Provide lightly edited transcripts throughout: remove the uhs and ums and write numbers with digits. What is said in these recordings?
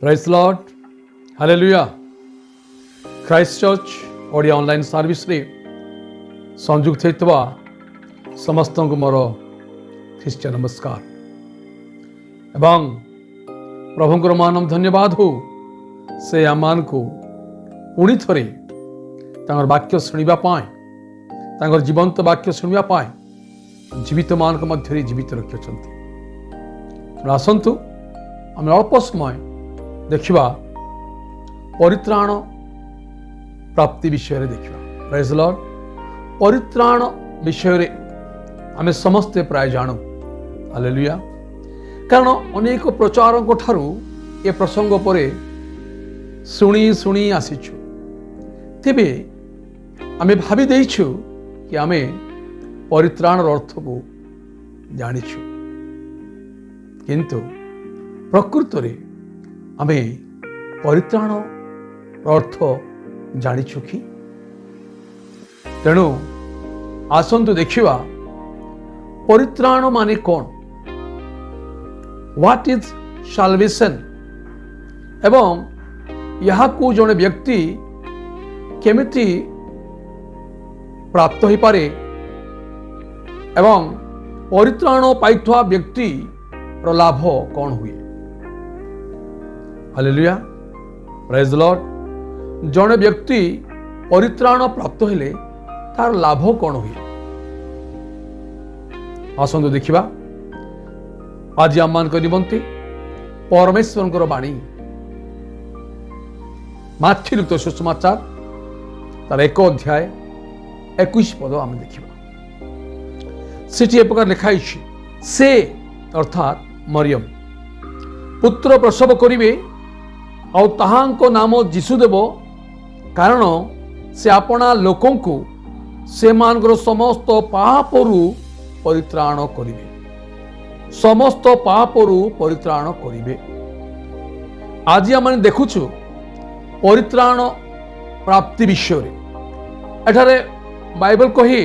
Praise lord hallelujah. Christ church Odia online service रे संयुक्त होइतबा समस्त को मोर ख्रीष्टियान नमस्कार एवं प्रभुंकर मान धन्यवाद हो से आमान को पुणी थरे तांगर वाक्य शुणा तांगर जीवंत वाक्य शुणा जीवित मान मध्य जीवित रखिंट। आसतु आम अल्प समय देखा परित्राण प्राप्ति विषय देखा। Praise Lord. परित्राण विषय आम समस्ते प्राय जानू। हालेलुया। कारण अनेक प्रचारक ठारू ए प्रसंग पर शुणी शुणी आसीचु तेबे आमे भावी देइछु कि आमे परित्राण अर्थ को जानिछु, किंतु प्रकृत रे आमे परित्राण अर्थ जानिछु कि? तेणु आसंतु देखिवा परित्राण माने कौन, व्हाट इज साल्वेशन एवं यहाँ को जड़े व्यक्ति केमिति प्राप्त हो पारे एवं परित्राण पाइथुआ व्यक्ति लाभ कौन हुए। हालेलुया। Praise Lord. जड़े व्यक्ति परित्राण प्राप्त हेले तार लाभ कौन हुए आसंतु देखिबा। आज आम मान निमंते परमेश्वर बाणी माथ्यू लिखित सुसमाचार तार 1 अध्याय 21 पद आम देखा। सेठी ए प्रकार लिखाई से अर्थात मरियम पुत्र प्रसव करिवे और ताहांको नाम जीशु देव, कारण से आपना लोकों को से मानकर समस्त पापरु परित्राण करिवे, समस्त पापरु परित्राण करिवे। आज आम देखुछु परित्राण प्राप्ति विषय एठारे बाइबल कही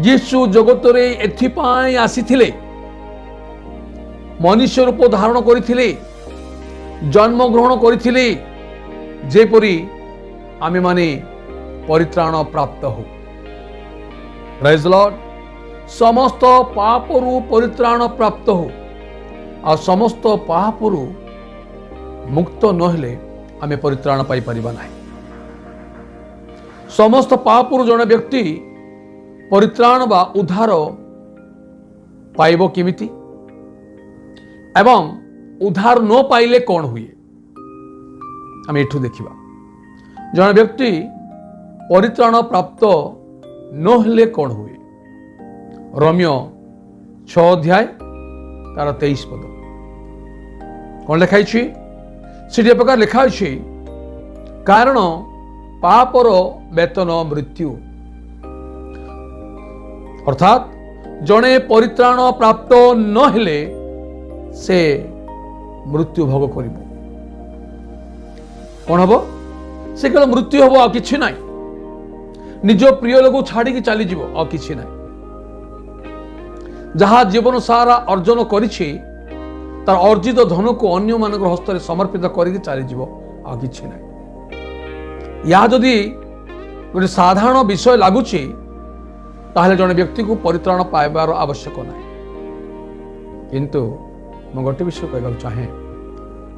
यीशु जगत रे एथिपाई आसीथिले, मनुष्य रूप धारण करथिले, जन्म ग्रहण करथिले, जेपरि आमे माने परित्राण प्राप्त हो। Praise Lord. समस्त पापरु परित्राण प्राप्त हो आ समस्त पापरु मुक्त नहेले आमे परित्राण पाई परिबा नाही। समस्त पापरु जने व्यक्ति परित्राण बा उद्धार पाइबो किमिति एवं उद्धार न पाइले कौन हुए आम एठू देखिबा। जने व्यक्ति परित्राण प्राप्त न हेले कौन हुए। रोमियो 6 अध्याय तार 23 पद कौन लिखाई से प्रकार लिखाई, कारण पापर वेतन मृत्यु, अर्थात जड़े परित्राण प्राप्त न हेले से मृत्यु भोग करिबो। कौन हबो? से केवल मृत्यु हबो आ किछि नाही। निज प्रिय लोक छाड़ी की चली जीवो आ किछि नाही। जहा जीवन सारा अर्जन करिछि तार अर्जित धन को अन्य मान हस्त समर्पित करके चली जीवो आ किछि नाही। या जदि गोटे साधारण विषय लगुची ताहले जने व्यक्ति को परित्राण पाइबार आवश्यक ना, किंतु मैं गोटे विषय कहना चाहे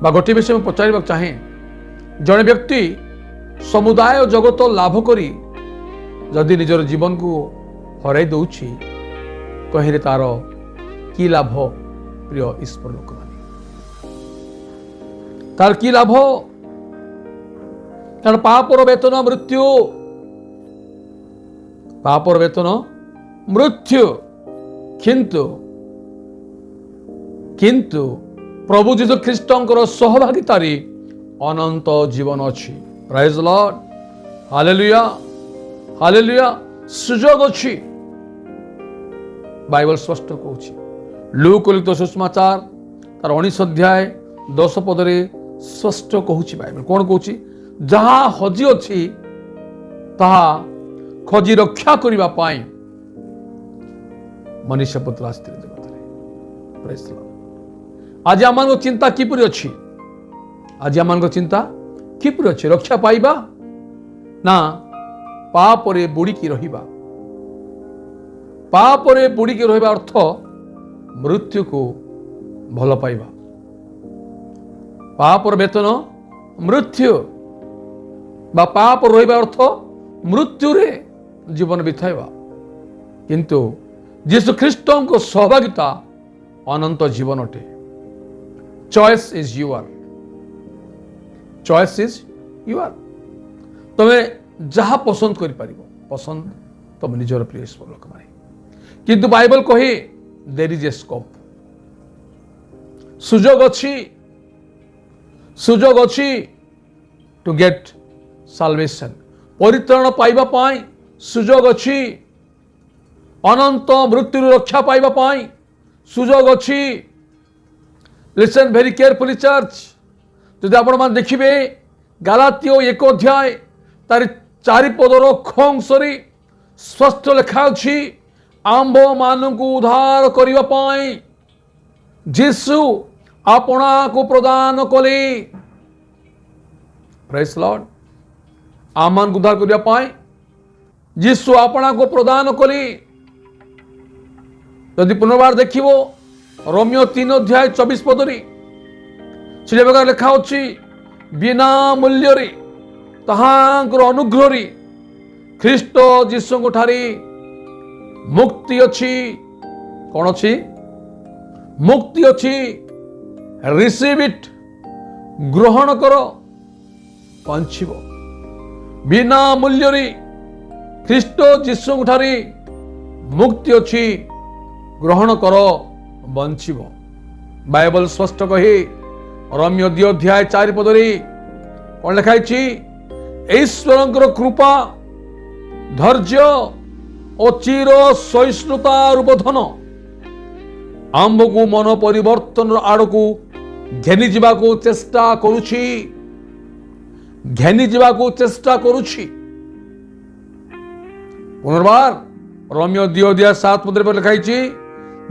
बा गोटे विषय में पचार चाहे। जने व्यक्ति समुदाय जगत लाभ करी जदि निजर जीवन को हराई दउछि कहिले तार की लाभ? प्रिय ईश्वर लोक माने तार की लाभ? कारण पापर वेतन मृत्यु, पापर वेतन मृत्यु, किंतु किंतु प्रभु जीशु ख्रीष्टंकर सहभागितारी अनंत जीवन अच्छी। Praise lord. हालेलुया। हालेलुया। सुजोग अच्छी। बाइबल स्पष्ट कहूछि। लूक लिखित सुसमाचार तार 19 अध्याय 10 पदरे स्पष्ट कहूछि बाइबल। कौन कहूछि? जहा हजी अच्छी ताहा खोजी रक्षा करिबा पाई मनुष्य पुत्र आस्ते जगत रे। Praise Lord. आज आम चिंता किपरि अच्छी आज आम चिंता किपर अच्छे रक्षा पाइबा ना पापरे बुड़ीकी रहिबा। पापरे बुड़ीकी रहिबा अर्थ मृत्यु को भल पाइबा। पापर वेतन मृत्यु बा पाप रहिबा अर्थ मृत्यु रे जीवन बिताइबा। किंतु यीशु ख्रीष्ट को सहभागिता अनंत जीवन अटे। Choice is your. Choice is your. तुम्हें जहा पसंद कर पारिबो पसंद तुम निजर प्रिय लोक माने। किंतु बाइबल कहे देयर इज ए स्कोप। सुजोग अच्छी टू गेट साल्वेशन। परित्राण पाइबा पाई सुजोग अच्छी। अनंत मृत्यु रक्षा पाइबा पाई सुजोग अच्छी। Listen very carefully church. जदि आपण मान देखिबे गालातियो 1 अध्याय तार 4 पदर खंसरी स्पष्ट लिखा अछि आंभ मानकु उद्धार करिबा पाई यीशु आपणा को प्रदान कले। Praise Lord. आमान को उद्धार करिबा पाई यीशु आपणा को प्रदान कले। यदि पुनर्बार देखिबो रोमियो 3 अध्याय 24 पदरी से प्रकार लिखा अछि बिना मूल्य रे ताहांकर अनुग्रह रे ख्रीष्ट यीशु ठारे मुक्ति अछि। कौन अछि? मुक्ति अछि। Receive it. ग्रहण करो पंचिबो। बिना मूल्य रे ख्रीष्ट यीशु ठारे मुक्ति अछि। ग्रहण करो बंचिबो। बाइबल स्पष्ट कहे रोमियो 2 अध्याय 4 पदरे कौन लिखाई? ईश्वर कृपा धैर्य और चिर सहिष्णुता बोधन आंभ को मन परिवर्तन आड़ को घेनी जीवा को चेष्टा करुछि। घेनी जीवा को चेष्टा करुछि। पुनर्बार रोमियो 2 अध्याय 7 पदरे पर लिखाई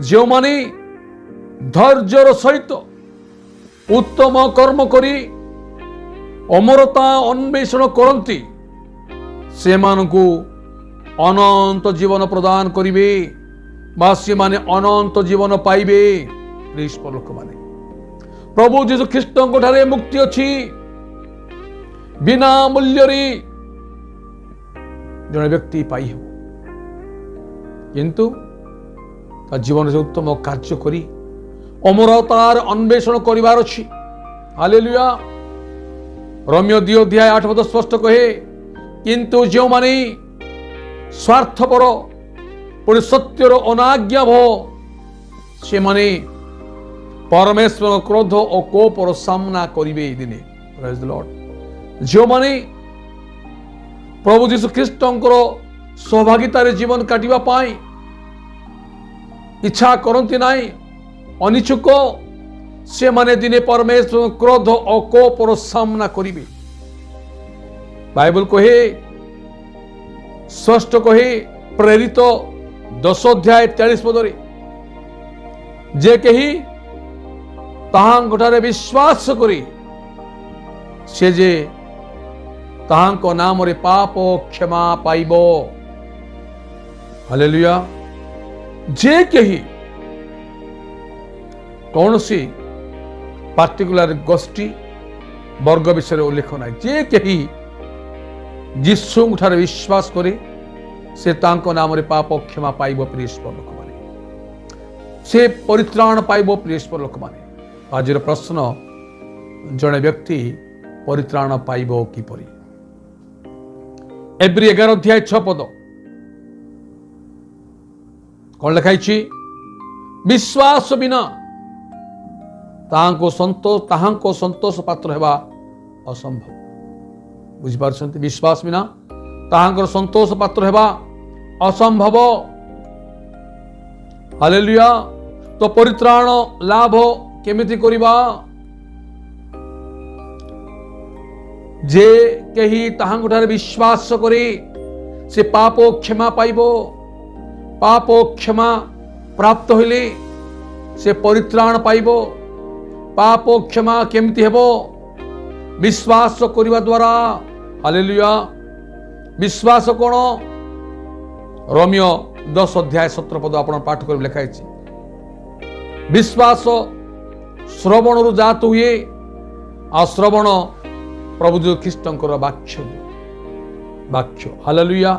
जो माने धैर्यर सहित उत्तम कर्म करी अमरता अन्वेषण करती से मानकु अनंत जीवन प्रदान करिवे बा से माने अनंत जीवन पाइबे। लोक माने प्रभु यीशु ख्रीष्ट ठारे मुक्ति अछि। बिना मूल्य रे जने व्यक्ति पाई हो। किंतु जीवन से उत्तम कार्य करी अमरतार अन्वेषण करिवार अछि। हालेलुया। रोमियो 2 अध्याय 8 पद स्पष्ट कहे किंतु जो माने स्वार्थपर पुणी सत्यर अनाज्ञा भो से माने परमेश्वर क्रोध और कोपर सामना करिवे दिने। Praise the Lord. जो माने प्रभु यीशु ख्रीष्टंकर सहभागितार जीवन काटिबा पाई इच्छा करती नाई अनिच्छुक से माने दिने परमेश्वर क्रोध और कोपर सामना करिवे। बाइबल कहे स्पष्ट कहे प्रेरित 10 अध्याय 43 पदरे जे कही ताहांठारे विश्वास करी से जे ताहांको नाम रे पाप क्षमा पाइबो। हालेलुया। जे कही कौन सी पार्टिकुलर गोष्ठी वर्ग विषय उल्लेख ना जे कही यीशु ठारे विश्वास करे से तांको नाम रे पाप क्षमा पाइबो। प्रियस्पर लोक माने से परित्राण पाइबो। प्रियस्पर लोक माने आज प्रश्न जड़े व्यक्ति परित्राण पाइबो किपरि? एब्री 11 अध्याय 6 पद कौन लिखाई? विश्वास बिना ताहांको संतोष पात्र हेबा असंभव। बुझिपारछन्ति? विश्वास बिना ताहांकर संतोष पात्र हेबा असंभव। हालेलुया। तो परित्राण लाभ केमिति करिबा? जे कही ताहांठारे विश्वास करे से पाप क्षमा पाइबो। पाप क्षमा प्राप्त होइले से परित्राण पाइबो। पाप क्षमा केमिति हेबो? विश्वास करने द्वारा। हालेलुया। विश्वास कौन? रोमियो 10 अध्याय 17 पद आप पाठ कर लिखाई। विश्वास श्रवण रु जात हुए आ श्रवण प्रभु जो ख्रीष्टंकर वाक्य। हालेलुया।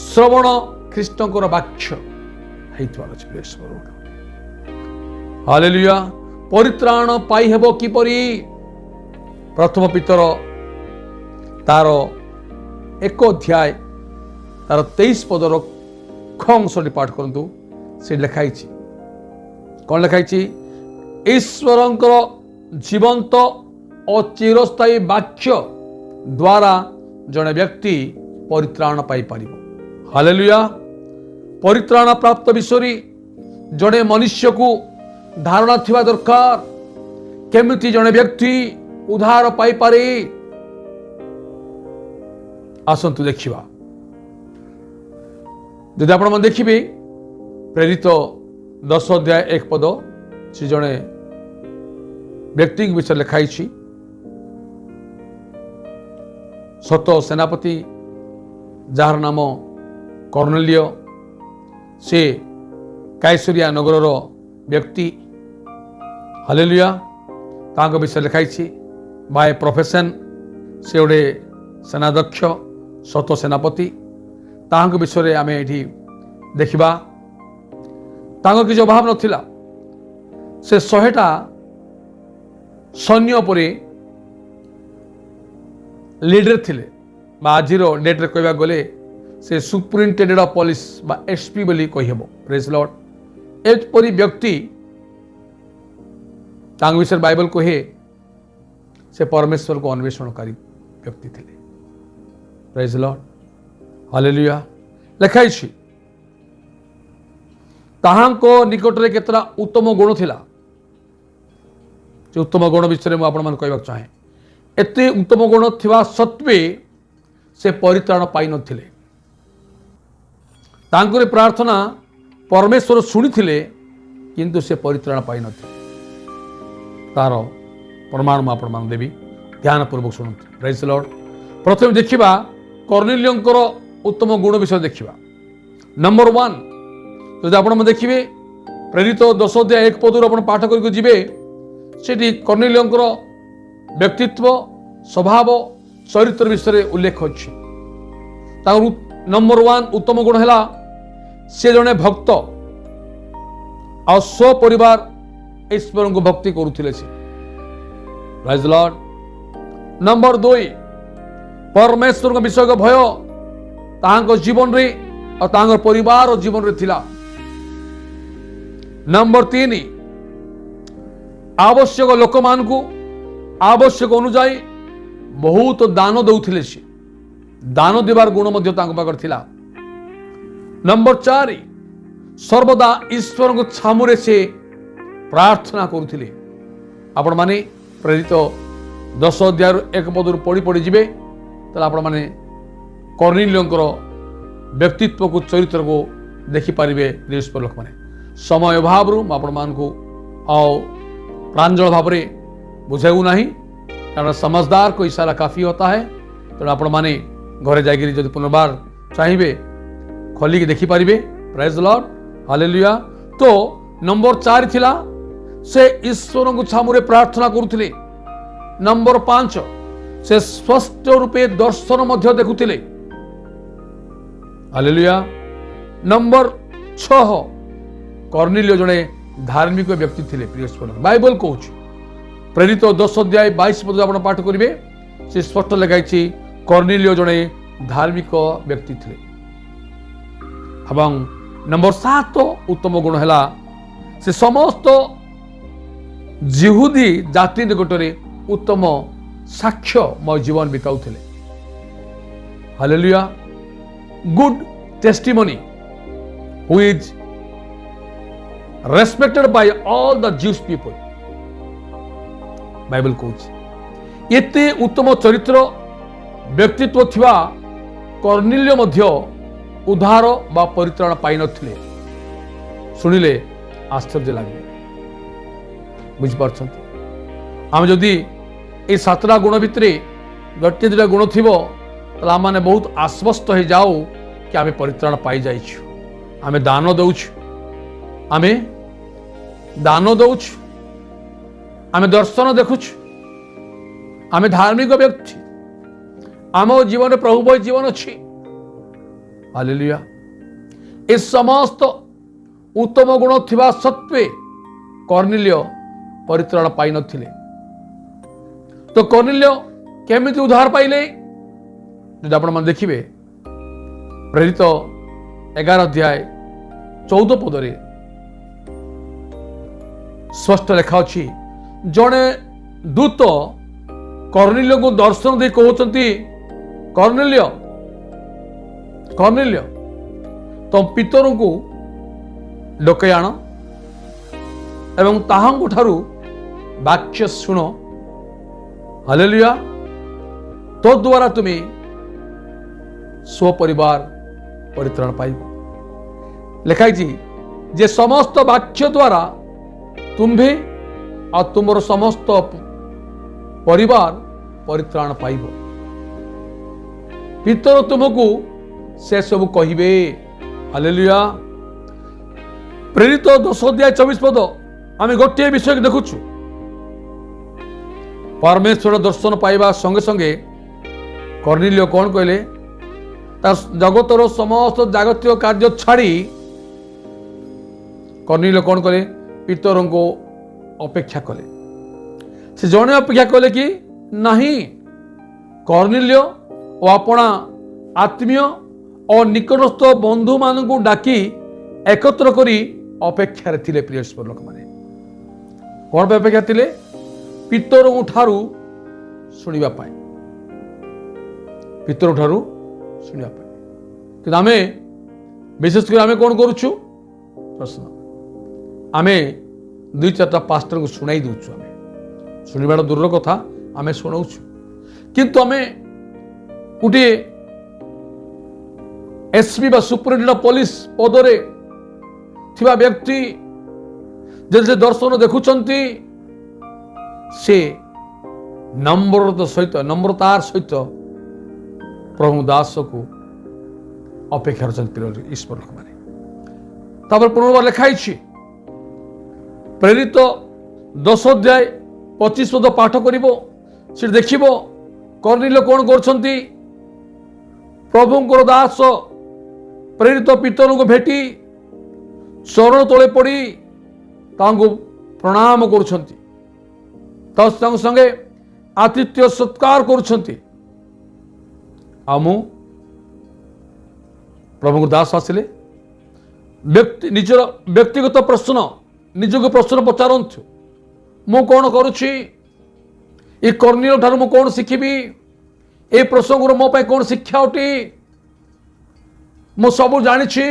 श्रवण ख्रीष्टंकर वाक्य हेतुआर अछि। हालेलुया। परित्राण पाई हेबो किपरि? प्रथम पितर तार 1 अध्याय तार 23 पदर ख अंशटी पाठ करंतु। से लिखाई कौन लिखाई? ईश्वरंकर जीवंत और चिरस्थायी वाक्य द्वारा जड़े व्यक्ति परित्राण पाई पारिबो। हालेलुया। परित्राण प्राप्त विषय जड़े मनुष्य को धारणा थिबा दरकार। केमिति जड़े व्यक्ति उद्धार पाई पारे? आसंतु देखिबा। यदि आपण मन देखिबे प्रेरित 10 अध्याय 1 पद से जड़े व्यक्ति विषय लिखाई। सत सेनापति जार नाम कर्नेलियो, से कैसरिया नगर व्यक्ति। हालेलुया। तांको विषय लिखाई। बाय प्रोफेशन से गोटे सेनाध्यक्ष सत सेनापति। तांको विषय आम ये देखा। तांको किसी अभाव नथिला। से 100टा सैन्य पर लीडर थिले। आज डेट्रे कह गले से सुप्रिंटेंडेंट ऑफ पुलिस बा एसपी बोली कहीहब। Praise Lord. एपरी व्यक्ति विषय बाइबल कहे से परमेश्वर को अन्वेषणकारी व्यक्ति थे। Praise lord. हालेलुया। लिखाई ताहांको निकट रे केतरा उत्तम गुण थिला। उत्तम गुण विषय में आपण कहवाक चाहे। एते उत्तम गुण थिबा सत्वे से परित्राण पाई नथिले। तांकरे प्रार्थना परमेश्वर शुणी थिले किंतु से परित्राण पाई नथिले। तार प्रमाण में आपण मान देवी। ध्यान पूर्वक शुणुते। Praise Lord. प्रथम देखिबा कर्नेलियोंकर उत्तम गुण विषय देखिबा। नंबर 1 यदि आपण मन देखिबे प्रेरित 10 अध्याय 1 पदर आपण पाठ करके जिबे सेठी कर्नेलियोंकर व्यक्तित्व स्वभाव चरित्र विषय उल्लेख अच्छी। नंबर 1 उत्तम गुण है से जड़े भक्त आ स्वपरिवार ईश्वर को भक्ति करुले। Praise Lord. नंबर 2 परमेश्वर विषय का भय तांको जीवन रे और तांको परिवार जीवन रे थिला। नंबर 3 आवश्यक लोक मान को आवश्यक अनुजाई बहुत दान दौथिले। से दान देवार गुण मध्य तांको पाखर थिला। नंबर 4 सर्वदा ईश्वर को छामुरे से प्रार्थना करुथिले। आपण माने प्रेरित 10 अध्याय 1 पदर पढ़ी पढ़ी जिबे तले आपण माने कर्नेलियोंकर व्यक्तित्व को चरित्र को देखि पारिबे। ईश्वर लोक माने समय अभाव आपण मान को आओ प्रांजल भाव में बुझाऊ ना, कारण समझदार को इशारा काफी होता है। तेणु आपण माने घरे जाइए जब पुनर्बार चाहिए खोलिक देखिपारे। Praise lord. हालेलुया। तो नंबर 4 थिला से ईश्वर को छामुरे प्रार्थना करुथिले। नंबर 5 से स्पष्ट रूपे दर्शन मध्य देखुथिले। हालेलुया। नंबर 6 कर्नेलियो जड़े धार्मिक व्यक्ति थे। प्रिय बाइबल कहूँ प्रेरित 10 अध्याय 22 पद आप पाठ करेंगे। से स्पष्ट लिखाई कर्नेलियो जड़े धार्मिक व्यक्ति थे। नंबर 7 उत्तम गुण है से समस्त जिहुदी जाति निकटरे उत्तम साक्ष्यमय जीवन बिताउथिले। Hallelujah. Good testimony who is respected by all the Jewish people। Bible कहूँ एते उत्तम चरित्र व्यक्तित्व थिबा कर्नेलियो मध्य उद्धार बा परित्राण पाई नथिले। सुनिले आश्चर्य लगे। बुझिपारछंती आम जदि ये सातटा गुण भितर गोटे दुटा गुण थी आम मैंने बहुत आश्वस्त हो जाऊ कि आम परित्राण पाई जाइछु। आमे दान दौछु, आमे दान दौछु, आमे दर्शन देखुछु, आमे धार्मिक व्यक्ति, आम जीवन प्रभु जीवन अच्छी। हालेलुया। ए समस्त उत्तम गुण थिबा सत्वे कर्नेलिय परित्राण पाई नथिले। तो कर्नेलिय केमिति उद्धार पाइले जो आपण मन देखिबे प्रेरित 11 अध्याय 14 पदरे स्पष्ट लेखा अछि। जड़े दूत कर्नेलिय को दर्शन दे कहउचंती, कर्नेलिय कर्नेलिय तुम पितर को डकै आण एवं ताहांकु ठारू वाक्य शुण। हालेलुया। तो द्वारा तुम्हें स्वपरिवार परित्राण पाइब। लिखाई जे समस्त वाक्य द्वारा तुम्हें और तुमर समस्त परिवार परित्राण पाइब। पितर तुमको से सब कहिबे। हालेलुया। प्रेरित 10 अध्याय 24 पद आम गोटे विषय देखुछु। परमेश्वर दर्शन पाइबा संगे संगे कर्नेलिय कौन कहले, जगतर समस्त जागतिक कार्य छाड़ी कर्नेलिय कौन कले, पितर को अपेक्षा कले। से जने अपेक्षा कले कि नहीं, कर्नेलिय और अपना आत्मीय और निकटस्थ बंधु मान को डाकी एकत्र करी अपेक्षा थिले। प्रिय लोक माने कौन पे अपेक्षा थिले? पितर ठारू शुणिबा पाए, पितर ठारू शुणिबा पाए। कि आमे विशेष कर आमे कौन करूछु? प्रश्न आमे 2-4टा पास्टर को सुनाई दउछु। आमे शुणिबार दूर कथा आमे सुनाउछु, किंतु आमे गोटे एसपी बा सुपरिटेंडेंट पुलिस पदरे थिबा व्यक्ति जे दर्शन देखुचंती से नम्रतार सहित प्रभु दास को अपेक्षा ईश्वर लोक माने। तापर पुनर्बार लिखाई प्रेरित 10 अध्याय 25 पद पाठ करिबो, से देखिबो कर्नेलिय कौन करछंती। प्रभुंकर दास प्रेरित पितर को भेटी चरण तले पड़ी तांको प्रणाम करुछंती, तत्संग संगे आतिथ्य सत्कार करुछंती। आमु प्रभु दास आसिले निजर व्यक्तिगत प्रश्न निजको प्रश्न पचारंतु, मु कौन करुछि, ये कर्नेलिय ठारू मु कौन शिखिबी, ए प्रसंग मो पाई कौन शिक्षा अटी, मु सबु जानिछि,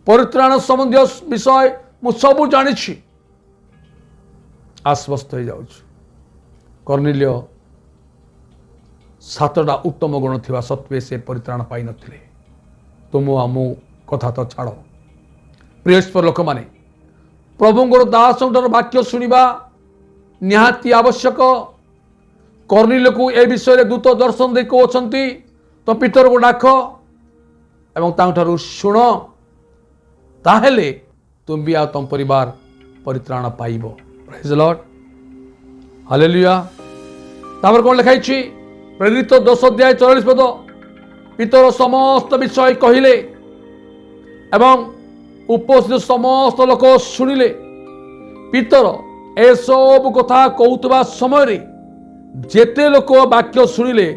परित्राण संबंधी विषय मु सबु जानिछि। आश्वस्त हो जाउछु। कर्नेलिय 7टा उत्तम गुण थिबा सत्वे से परित्राण पाई नथिले। तुम आमु कथा तो छाड़। प्रियस्पर लोक माने प्रभुंकर दास वाक्य शुणिबा निहाती आवश्यक। कर्नेलिय को ए विषय दूत दर्शन दे कहउछंती, तो पितर को डाक एवं तांठारु शुण, ताहेले तुम भी आ तुम परिवार परित्राण पाइबो। Praise the lord. हालेलुया। तापर कोन लिखाई छी? प्रेरित 10 अध्याय 44 पद पितर समस्त विषय कहिले एवं उपस्थित समस्त लोक शुणिले। पितर ए सब कथा कहउतबा समय रे जेते लोक वाक्य शुणिले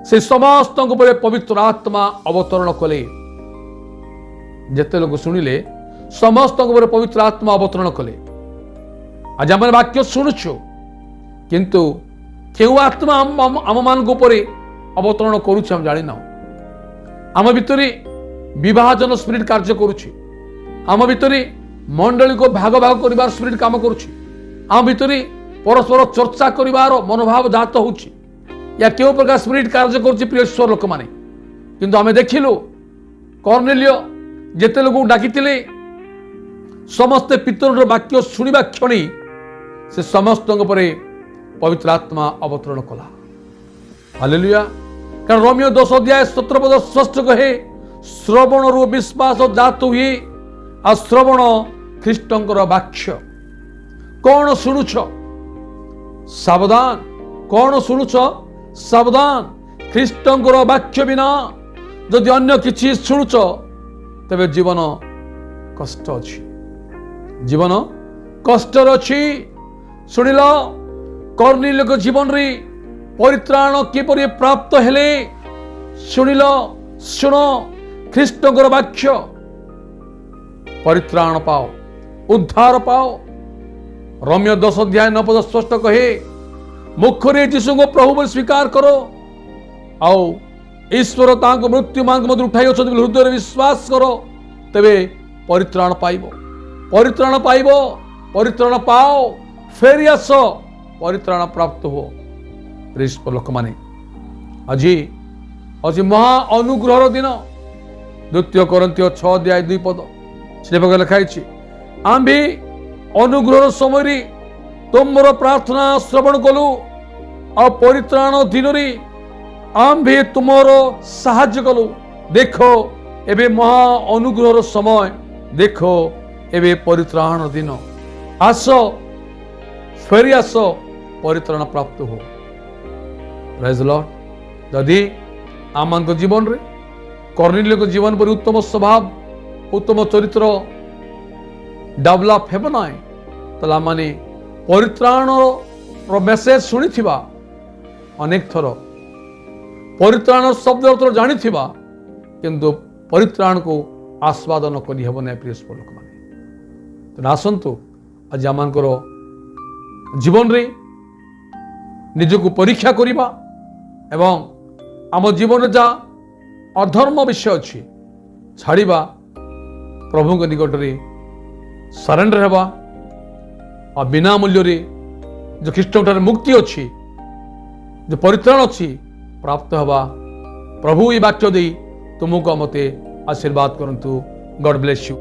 से समस्त पवित्र आत्मा अवतरण कले। जेते लोक शुणिले समस्त पवित्र आत्मा अवतरण कले। आज आम वाक्य शुणुछु, किंतु क्यों आत्मा आम मान अवतरण करुच्छे हम जानी ना। आम भितर विभाजन स्पिरिट कार्य करुच्छे, आम भितर मंडली को भाग भाग कर स्पिरिट काम करुच्छे, आम भितर परस्पर चर्चा कर मनोभाव जात होछि, या क्यों प्रकार स्पिरिट कार्य करुच्छे। प्रिय ईश्वर लोक माने किंतु आम देखिलु कर्नेलिय जेते लोक डाकिथिले समस्ते पितर वाक्य शुणिबा क्षणी से समस्त पवित्र आत्मा अवतरण कला। हालेलुया। कारण रोमियो 10 अध्याय 17 पद स्पष्ट कहे श्रवण रु विश्वास जात हुए आ श्रवण ख्रीष्टंकर वाक्य। कौन शुणुछ सावधान, कौन शुणुछ सावधान। ख्रीष्टंकर वाक्य बिना जदि अन्य किछि शुणुछ तेबे जीवन कष्ट अछि, जीवन कष्ट अछि। शुणिल कर्नेलियो जीवन रे परित्राण किपरि प्राप्त हेले शुणिल। शुण ख्रीष्टंकर वाक्य, परित्राण पाओ, उद्धार पाओ। रोमियो 10 अध्याय 9 पद स्पष्ट कहे मुखरे यीशु को प्रभु बोली स्वीकार करो आओ ईश्वर तांको मृत्यु मांग मध्य उठाई अछंती हृदय विश्वास करो तेबे परित्राण पाइबो, परित्राण पाइबो, परित्राण पाओ, फेरी आस, परित्राण प्राप्त हो। प्रिय लोक माने आज महा अनुग्रहर दिन। 2 कोरिन्थियो 6 अध्याय 2 पद से लिखाई आम्भे अनुग्रह समय तुमर प्रार्थना श्रवण कलु आ परित्राण दिन आम्भे तुमर साहाय्य कलु। देखो एबे महा अनुग्रह समय, देखो एबे परित्राण दिन। आस फेरी आस, परित्राण प्राप्त हो। Praise Lord. यदि आम जीवन रे कर्नेलियो जीवन पर उत्तम स्वभाव, उत्तम चरित्र डेवलप हेब ना तला माने परित्राण मेसेज शुणी अनेक थर, परित्राण शब्द अर्थ जानी किंतु परित्राण को आस्वादन करी हेब ना। प्रिय लोक माने तो आसंतु आज आम जीवन रे निजको परीक्षा करिबा एवं आम जीवन जा अधर्म विषय अच्छी छाड़िबा, प्रभु के निकट रे सरेंडर हेबा और बिना मूल्य रे जो ख्रीष्ट मुक्ति अच्छी, जो परित्राण अच्छी प्राप्त हवा। प्रभु ये वाक्य दे तुमको मते आशीर्वाद करंतु। God bless you.